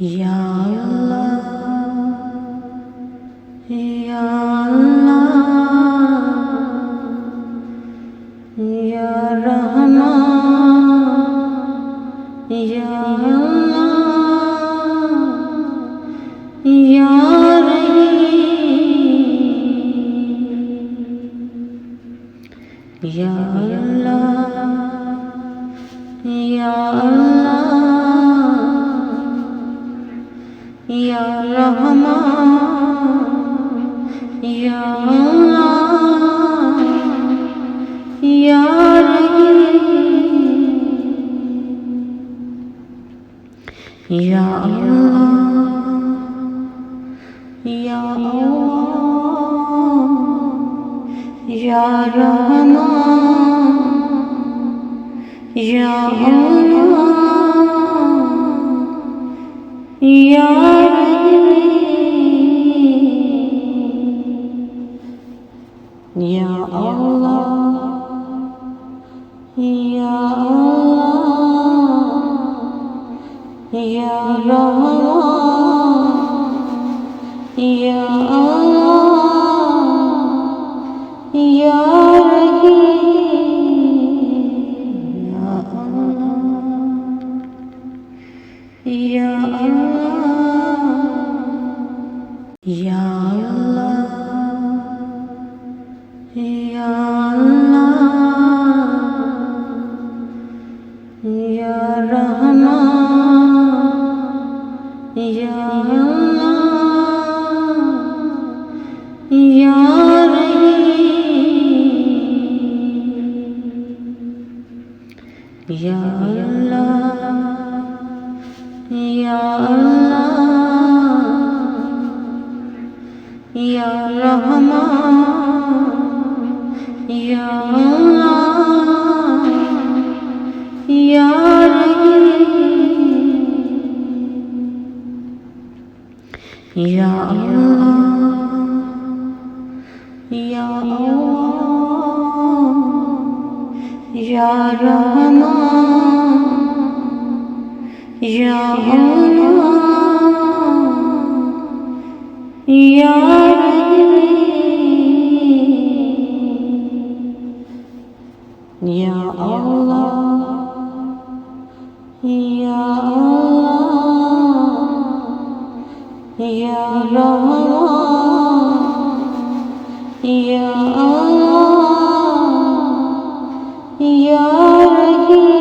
या अल्लाह या अल्लाह या रहमान या अल्लाह या रहीम या अल्लाह या अल्लाह या रहमान या अल्लाह या रहीम या अल्लाह या अल्लाह या रहमान या अल्लाह या या अल्लाह या अल्लाह या रहमान या अल्लाह या रहीम या अल्लाह या अल्लाह या या अल्लाह या रहमान या अल्लाह या रहीम या अल्लाह या अल्लाह या रहमान या अल्लाह या रहीम या अल्लाह या अल्लाह या रहमान या अल्लाह या रहीम या अल्लाह या अल्लाह या रहमान या अल्लाह या रहीम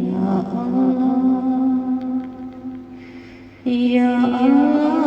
या अल्लाह या अल्लाह